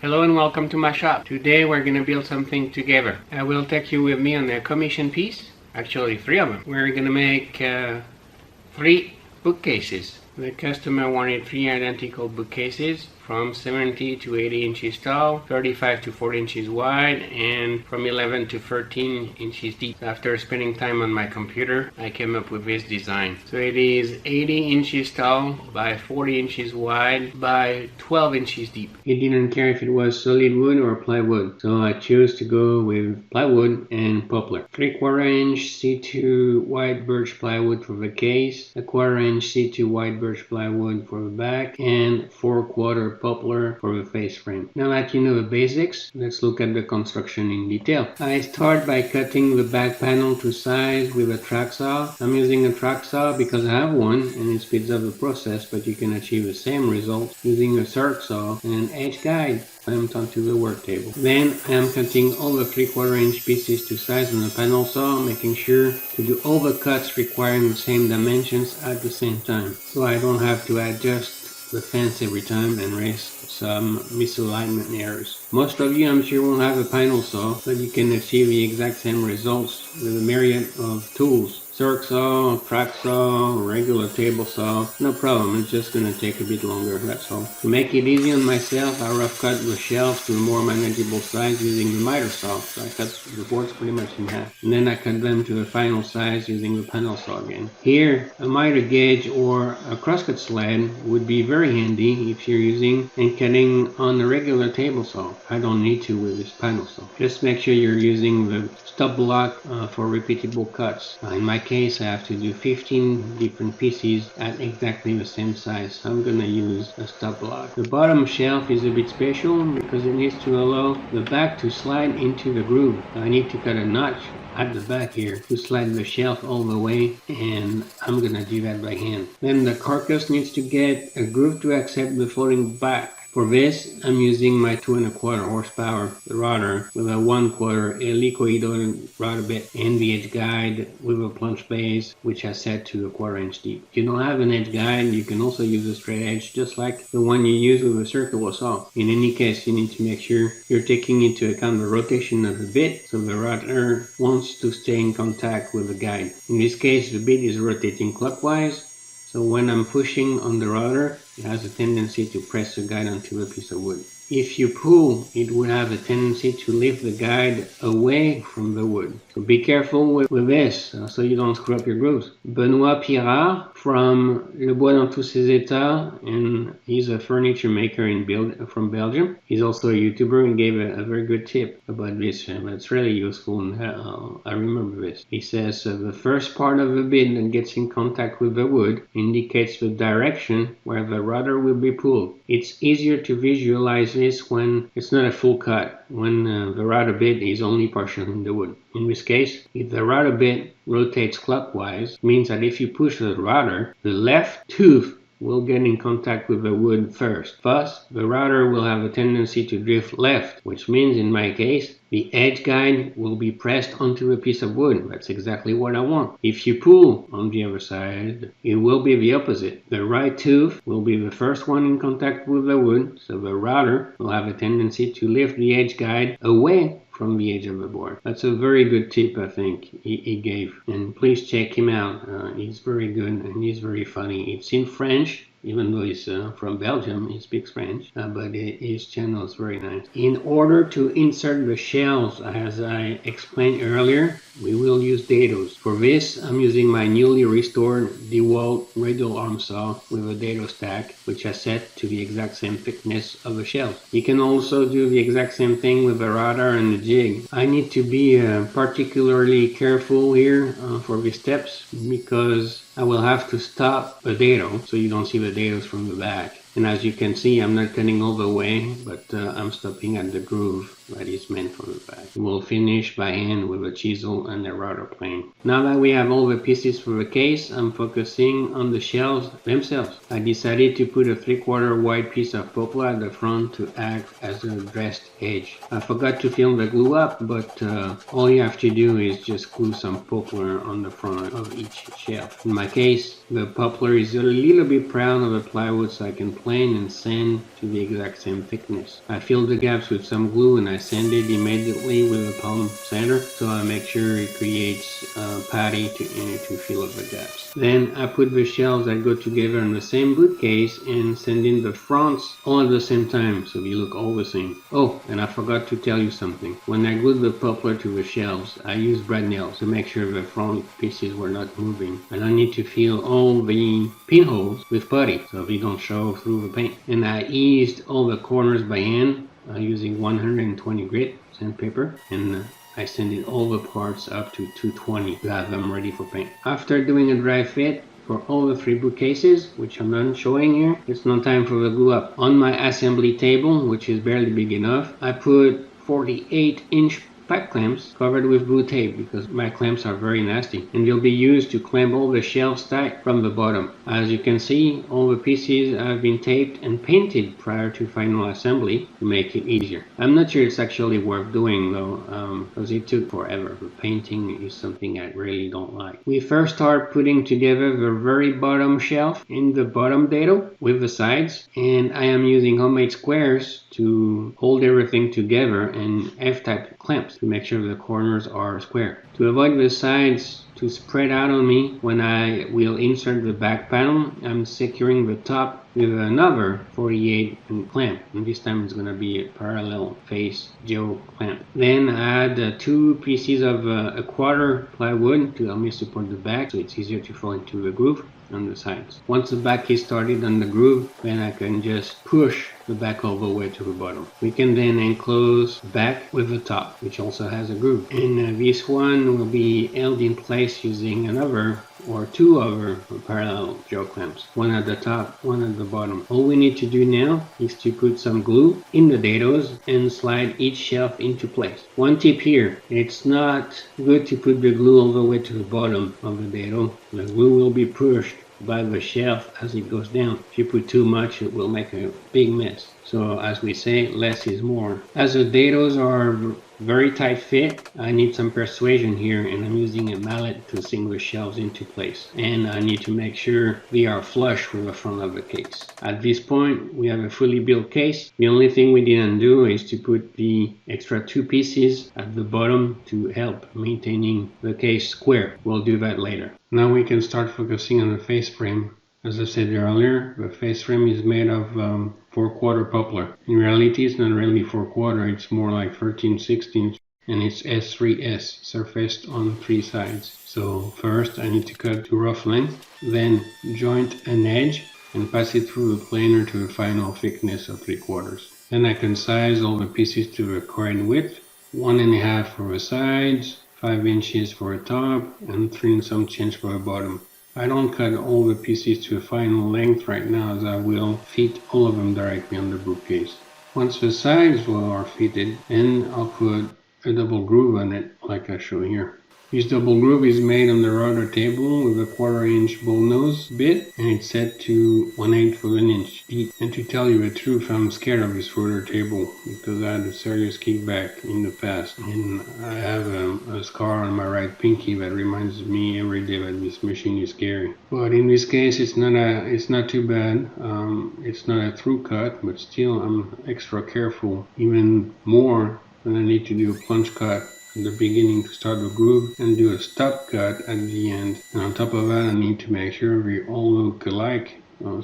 Hello and welcome to my shop. Today we're going to build something together. I will take you with me on a commission piece, actually 3 of them. We're going to make 3 bookcases. The customer wanted 3 identical bookcases from 70 to 80 inches tall, 35 to 40 inches wide, and from 11 to 13 inches deep. After spending time on my computer, I came up with this design. So it is 80 inches tall by 40 inches wide by 12 inches deep. He didn't care if it was solid wood or plywood, so I chose to go with plywood and poplar. 3/4 inch C2 white birch plywood for the case, 1/4 inch C2 white birch plywood for the back, and 4/4 poplar for the face frame. Now that you know the basics, let's look at the construction in detail. I start by cutting the back panel to size with a track saw. I'm using a track saw because I have one and it speeds up the process, but you can achieve the same result using a circ saw and an edge guide clamped onto the work table. Then I am cutting all the 3/4 inch pieces to size on the panel saw, making sure to do all the cuts requiring the same dimensions at the same time, so I don't have to adjust the fence every time and risk some misalignment errors. Most of you, I'm sure, will have a panel saw, but you can achieve the exact same results with a myriad of tools. Circ saw, track saw, regular table saw, no problem, it's just going to take a bit longer, that's all. To make it easy on myself, I rough cut the shelves to a more manageable size using the miter saw, so I cut the boards pretty much in half. And then I cut them to the final size using the panel saw again. Here, a miter gauge or a crosscut sled would be very handy if you're using and cutting on a regular table saw. I don't need to with this panel saw. Just make sure you're using the stop block for repeatable cuts. In my case, I have to do 15 different pieces at exactly the same size, so I'm going to use a stop block. The bottom shelf is a bit special because it needs to allow the back to slide into the groove. I need to cut a notch at the back here to slide the shelf all the way, and I'm going to do that by hand. Then the carcass needs to get a groove to accept the floating back. For this, I'm using my 2¼ horsepower router with a 1/4 helicoidal router bit and the edge guide with a plunge base, which I set to 1/4 inch deep. If you don't have an edge guide, you can also use a straight edge, just like the one you use with a circular saw. In any case, you need to make sure you're taking into account the rotation of the bit, so the router wants to stay in contact with the guide. In this case, the bit is rotating clockwise, so when I'm pushing on the router, it has a tendency to press the guide onto a piece of wood. If you pull, it would have a tendency to lift the guide away from the wood. So be careful with this, so you don't screw up your grooves. Benoît Pirard from Le Bois dans tous ses états, and he's a furniture maker from Belgium. He's also a YouTuber and gave a very good tip about this, but it's really useful, and I remember this. He says the first part of the bit that gets in contact with the wood indicates the direction where the router will be pulled. It's easier to visualize this when it's not a full cut, when the router bit is only partially in the wood. In this case, if the router bit rotates clockwise, it means that if you push the router, the left tooth will get in contact with the wood first. Thus, the router will have a tendency to drift left, which means in my case, the edge guide will be pressed onto a piece of wood. That's exactly what I want. If you pull on the other side, it will be the opposite. The right tooth will be the first one in contact with the wood, so the router will have a tendency to lift the edge guide away from the edge of the board. That's a very good tip, I think, he gave. And please check him out. He's very good and he's very funny. It's in French, even though he's from Belgium, he speaks French, but his channel is very nice. In order to insert the shelves, as I explained earlier, we will use dados. For this, I'm using my newly restored DeWalt radial arm saw with a dado stack, which I set to the exact same thickness of the shelves. You can also do the exact same thing with the router and the jig. I need to be particularly careful here for these steps because I will have to stop the dado so you don't see the dados from the back. And as you can see, I'm not cutting all the way, but I'm stopping at the groove that is meant for the back. We'll finish by hand with a chisel and a router plane. Now that we have all the pieces for the case, I'm focusing on the shelves themselves. I decided to put a 3/4 wide piece of poplar at the front to act as a dressed edge. I forgot to film the glue up, but all you have to do is just glue some poplar on the front of each shelf. In my case, the poplar is a little bit proud of the plywood, so I can plane and sand to the exact same thickness. I filled the gaps with some glue and I sand it immediately with a palm sander, so I make sure it creates a patty to fill up the gaps. Then I put the shelves that go together in the same bookcase and sand in the fronts all at the same time so they look all the same. Oh, and I forgot to tell you something. When I glued the poplar to the shelves, I used brad nails to make sure the front pieces were not moving. And I need to fill all the pinholes with putty so they don't show through the paint. And I eased all the corners by hand using 120 grit sandpaper, and I sanded all the parts up to 220 to have them ready for paint. After doing a dry fit for all the 3 bookcases, which I'm not showing here, it's no time for the glue up. On my assembly table, which is barely big enough, I put 48-inch pipe clamps covered with blue tape because my clamps are very nasty, and they'll be used to clamp all the shelves tight from the bottom. As you can see, all the pieces have been taped and painted prior to final assembly to make it easier. I'm not sure it's actually worth doing though, because it took forever. The painting is something I really don't like. We first start putting together the very bottom shelf in the bottom dado with the sides, and I am using homemade squares to hold everything together and F-type clamps to make sure the corners are square. To avoid the sides to spread out on me when I will insert the back panel, I'm securing the top with another 48 clamp, and this time it's going to be a parallel face geo clamp. Then I add 2 pieces of a quarter plywood to help me support the back so it's easier to fall into the groove on the sides. Once the back is started on the groove, then I can just push the back all the way to the bottom. We can then enclose the back with the top, which also has a groove. And this one will be held in place using another or 2 other parallel gel clamps, one at the top, one at the bottom. All we need to do now is to put some glue in the dados and slide each shelf into place. One tip here, it's not good to put the glue all the way to the bottom of the dado. The glue will be pushed by the shelf as it goes down. If you put too much, it will make a big mess. So as we say, less is more. As the dados are very tight fit, I need some persuasion here, and I'm using a mallet to sink the shelves into place. And I need to make sure they are flush with the front of the case. At this point, we have a fully built case. The only thing we didn't do is to put the extra 2 pieces at the bottom to help maintaining the case square. We'll do that later. Now we can start focusing on the face frame. As I said earlier, the face frame is made of 4/4 poplar. In reality, it's not really 4/4, it's more like 13/16, and it's S3S, surfaced on 3 sides. So first I need to cut to rough length, then joint an edge and pass it through the planer to the final thickness of 3/4. Then I can size all the pieces to the correct width, 1.5 for the sides, 5 inches for the top, and 3 and some change for the bottom. I don't cut all the pieces to a final length right now, as I will fit all of them directly on the bookcase. Once the sides are fitted, then I'll put a double groove on it like I show here. This double groove is made on the router table with a 1/4 inch bull nose bit, and it's set to 1/8 of an inch deep. And to tell you the truth, I'm scared of this router table because I had a serious kickback in the past, and I have a scar on my right pinky that reminds me every day that this machine is scary. But in this case, it's not too bad. It's not a through cut, but still I'm extra careful, even more when I need to do a plunge cut at the beginning to start the groove and do a stop cut at the end. And on top of that, I need to make sure they all look alike.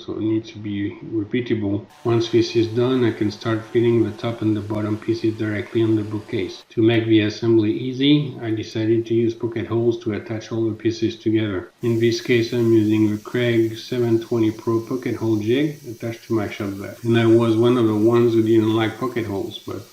So it needs to be repeatable. Once this is done, I can start fitting the top and the bottom pieces directly on the bookcase. To make the assembly easy, I decided to use pocket holes to attach all the pieces together. In this case, I'm using the Craig 720 Pro pocket hole jig attached to my shop vac. And I was one of the ones who didn't like pocket holes, but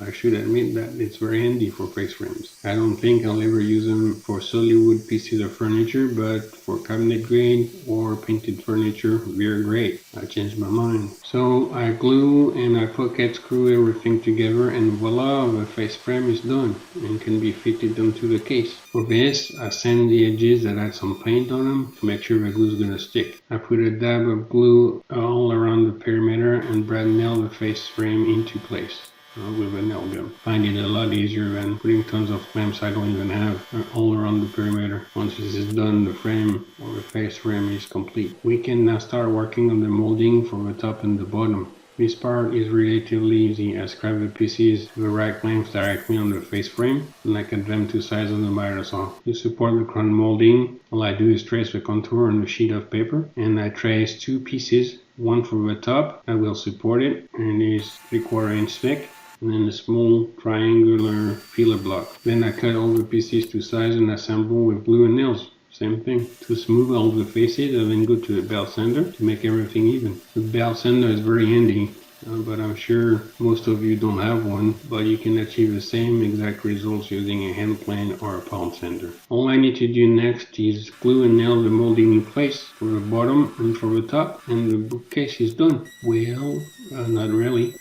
I should admit that it's very handy for face frames. I don't think I'll ever use them for solid wood pieces of furniture, but for cabinet grade or painted furniture, they're great. I changed my mind. So I glue and I pocket screw everything together, and voila, the face frame is done and can be fitted onto the case. For this, I sand the edges that had some paint on them to make sure the glue is gonna stick. I put a dab of glue all around the perimeter and brad nail the face frame into place. with a nail gun. Find it a lot easier than putting tons of clamps I don't even have all around the perimeter. Once this is done, the frame or the face frame is complete. We can now start working on the molding for the top and the bottom. This part is relatively easy. I scrap the pieces with the right clamps directly on the face frame, and I cut them to size on the miter saw. To support the crown molding, all I do is trace the contour on a sheet of paper, and I trace two pieces, one for the top that will support it, and is 3/4 inch thick, and then a small triangular filler block. Then I cut all the pieces to size and assemble with glue and nails. Same thing. To smooth all the faces, I then go to the belt sander to make everything even. The belt sander is very handy, but I'm sure most of you don't have one, but you can achieve the same exact results using a hand plane or a palm sander. All I need to do next is glue and nail the molding in place for the bottom and for the top, and the bookcase is done. Well, not really.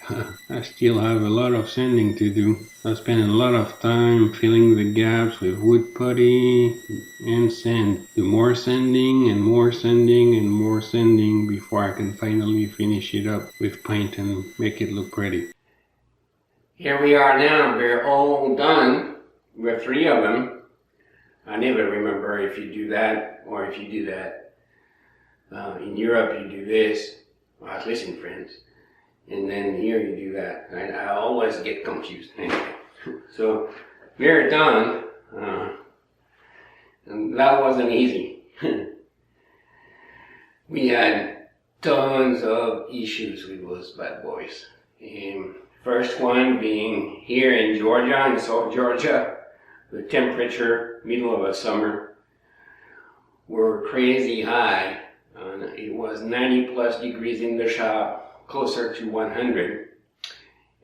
I still have a lot of sanding to do. I spent a lot of time filling the gaps with wood putty and sand. Do more sanding and more sanding and more sanding before I can finally finish it up with paint and make it look pretty. Here we are now. We're all done with 3 of them. I never remember if you do that or if you do that. In Europe you do this, well, at least in France. And then here you do that. I always get confused. Anyway, so we're done. And that wasn't easy. We had tons of issues with those bad boys. First one being here in Georgia, in South Georgia, the temperature, middle of the summer, were crazy high. It was 90+ degrees in the shop, closer to 100,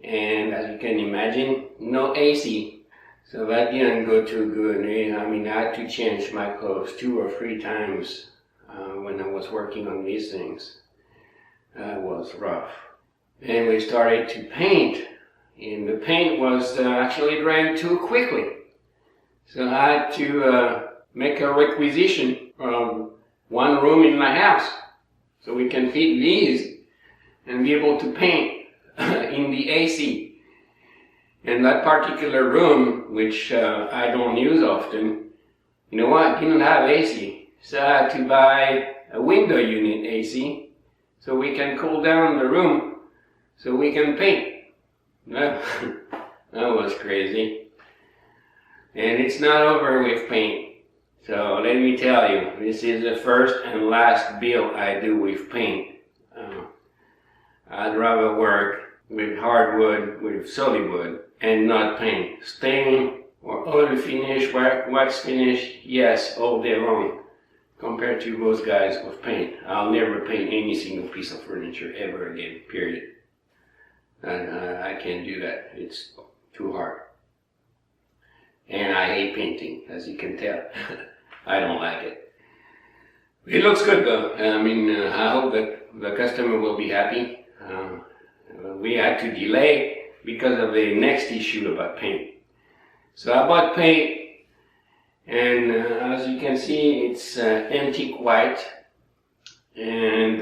and as you can imagine, no AC, so that didn't go too good. I mean, I had to change my clothes 2 or 3 times when I was working on these things. That was rough. Then we started to paint, and the paint was actually drying too quickly, so I had to make a requisition from one room in my house so we can fit these and be able to paint in the AC. And that particular room, which I don't use often, you know what, didn't have AC. So I had to buy a window unit AC so we can cool down the room so we can paint. That was crazy. And it's not over with paint. So let me tell you, this is the first and last build I do with paint. I'd rather work with hardwood, with solid wood, and not paint. Stain or oil finish, wax finish, yes, all day long. Compared to those guys with paint, I'll never paint any single piece of furniture ever again, period. And I can't do that. It's too hard. And I hate painting, as you can tell. I don't like it. It looks good though. I mean, I hope that the customer will be happy. We had to delay because of the next issue about paint. So I bought paint, and as you can see, it's antique white, and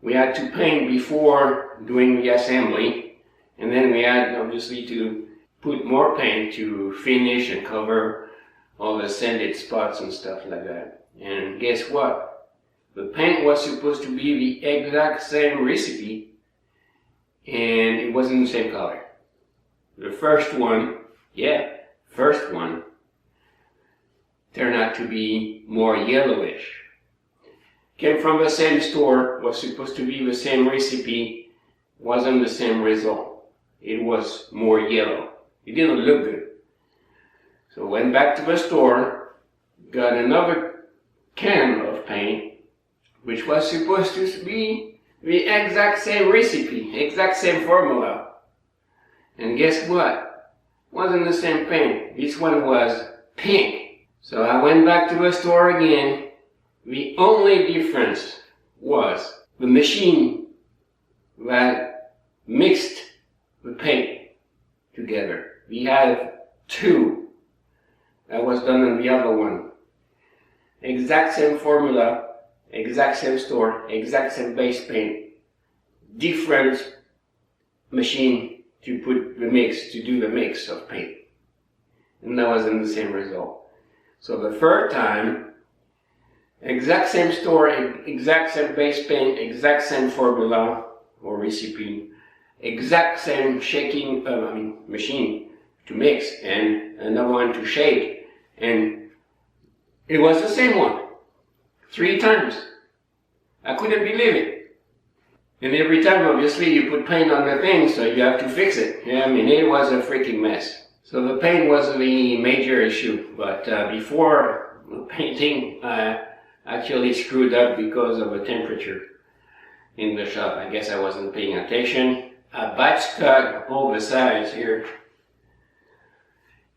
we had to paint before doing the assembly, and then we had obviously to put more paint to finish and cover all the sanded spots and stuff like that. And guess what? The paint was supposed to be the exact same recipe, and it wasn't the same color. The first one turned out to be more yellowish. Came from the same store, was supposed to be the same recipe, wasn't the same result. It was more yellow. It didn't look good. So went back to the store, got another can of paint, which was supposed to be the exact same recipe, exact same formula. And guess what? Wasn't the same paint. This one was pink. So I went back to the store again. The only difference was the machine that mixed the paint together. We had 2. That was done on the other one. Exact same formula, exact same store, exact same base paint, different machine to put the mix, to do the mix of paint. And that wasn't the same result. So the third time, exact same store, exact same base paint, exact same formula or recipe, exact same shaking machine to mix and another one to shake, and it was the same one 3 times. I couldn't believe it. And every time, obviously, you put paint on the thing, so you have to fix it. Yeah, I mean, it was a freaking mess. So the paint was the major issue, but before painting, I actually screwed up because of a temperature in the shop. I guess I wasn't paying attention. I batch cut all the sides here,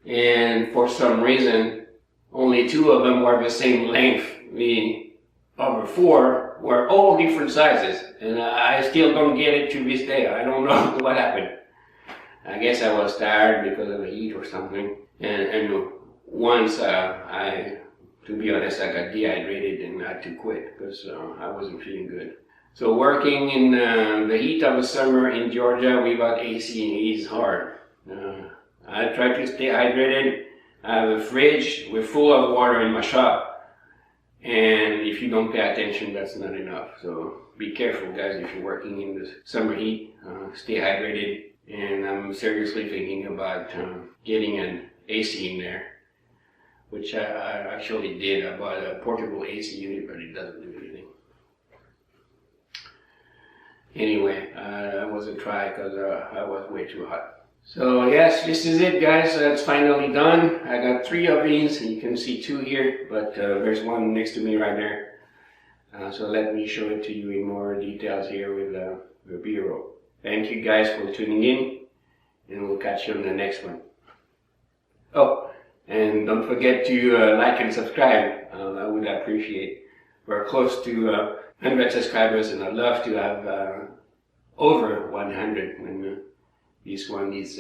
and for some reason, only 2 of them were the same length. The other 4 were all different sizes, and I still don't get it to this day. I don't know what happened. I guess I was tired because of the heat or something. And once to be honest, I got dehydrated and had to quit because I wasn't feeling good. So working in the heat of the summer in Georgia without AC is hard. I try to stay hydrated. I have a fridge with full of water in my shop. And if you don't pay attention, that's not enough. So be careful, guys, if you're working in the summer heat. Stay hydrated. And I'm seriously thinking about getting an AC in there, which I actually did. I bought a portable AC unit, but it doesn't do anything. Anyway, I wasn't trying because I was way too hot. So yes, this is it, guys. It's finally done. I got 3 of these. You can see 2 here, but there's one next to me right there. So let me show it to you in more details here with the B-roll. Thank you guys for tuning in, and we'll catch you on the next one. Oh, and don't forget to like and subscribe. I would appreciate. We're close to 100 subscribers, and I'd love to have over 100 when this one is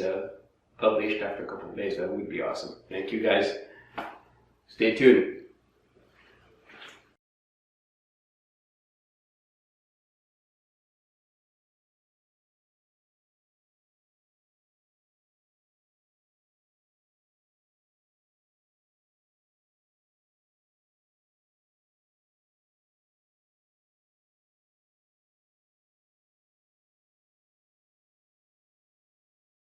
published after a couple of days. That would be awesome. Thank you guys. Stay tuned.